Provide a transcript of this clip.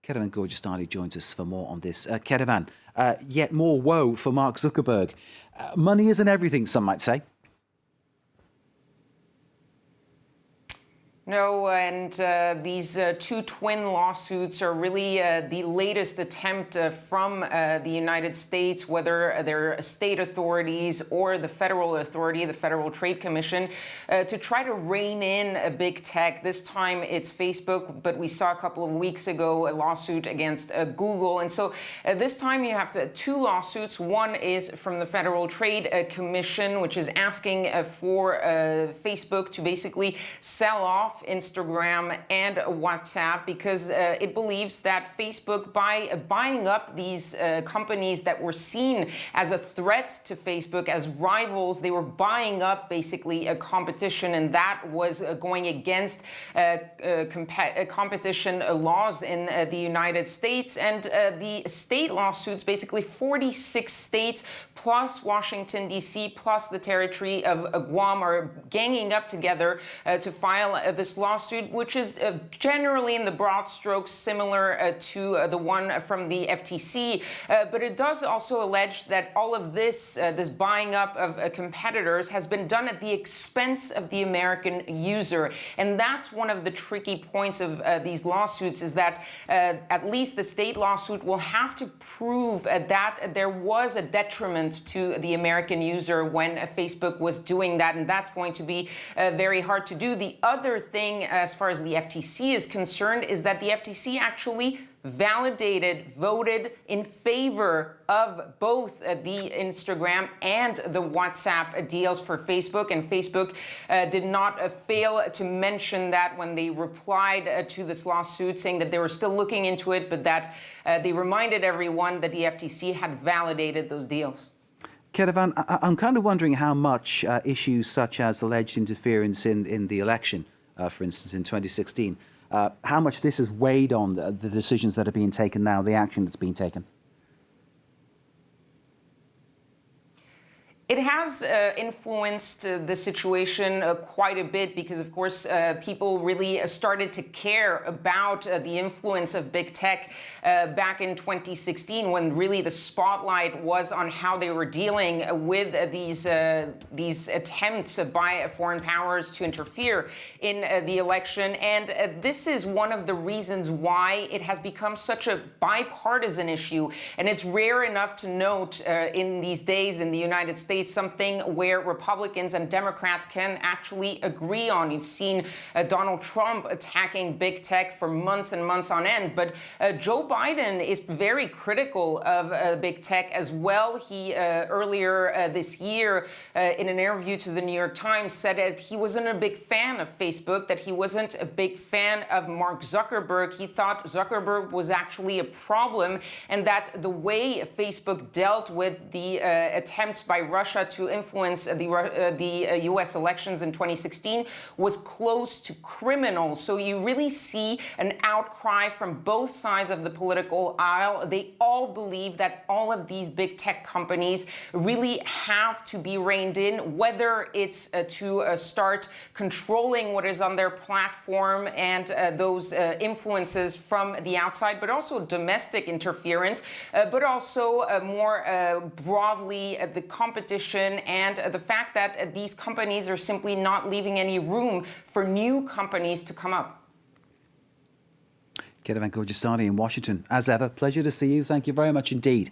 Kedevan Gorgestani joins us for more on this. Kedevan, yet more woe for Mark Zuckerberg. Money isn't everything, some might say. No, and these two twin lawsuits are really the latest attempt from the United States, whether they're state authorities or the federal authority, the Federal Trade Commission, to try to rein in big tech. This time it's Facebook, but we saw a couple of weeks ago a lawsuit against Google. And so this time you have two lawsuits. One is from the Federal Trade Commission, which is asking for Facebook to basically sell off Instagram and WhatsApp because it believes that Facebook, by buying up these companies that were seen as a threat to Facebook, as rivals, they were buying up basically a competition, and that was going against competition laws in the United States. And the state lawsuits, basically 46 states plus Washington, D.C., plus the territory of Guam, are ganging up together to file this lawsuit, which is generally in the broad strokes similar to the one from the FTC. But it does also allege that all of this, this buying up of competitors has been done at the expense of the American user. And that's one of the tricky points of these lawsuits, is that at least the state lawsuit will have to prove that there was a detriment to the American user when Facebook was doing that. And that's going to be very hard to do. The other thing, as far as the FTC is concerned, is that the FTC actually voted in favor of both the Instagram and the WhatsApp deals for Facebook. And Facebook did not fail to mention that when they replied to this lawsuit, saying that they were still looking into it, but that they reminded everyone that the FTC had validated those deals. Kedevan, I'm kind of wondering how much issues such as alleged interference in the election, for instance, in 2016, how much this has weighed on the decisions that are being taken now, the action that's being taken. It has influenced the situation quite a bit because, of course, people really started to care about the influence of big tech back in 2016, when really the spotlight was on how they were dealing with these attempts by foreign powers to interfere in the election. And this is one of the reasons why it has become such a bipartisan issue. And it's rare enough to note in these days in the United States something where Republicans and Democrats can actually agree on. You've seen Donald Trump attacking big tech for months and months on end, but Joe Biden is very critical of big tech as well. He earlier this year in an interview to the New York Times said that he wasn't a big fan of Facebook, that he wasn't a big fan of Mark Zuckerberg. He thought Zuckerberg was actually a problem, and that the way Facebook dealt with the attempts by Russia to influence the U.S. elections in 2016 was close to criminal. So you really see an outcry from both sides of the political aisle. They all believe that all of these big tech companies really have to be reined in, whether it's to start controlling what is on their platform and those influences from the outside, but also domestic interference, but also more broadly the competition and the fact that these companies are simply not leaving any room for new companies to come up. Kedevan Gorgestani in Washington. As ever, pleasure to see you. Thank you very much indeed.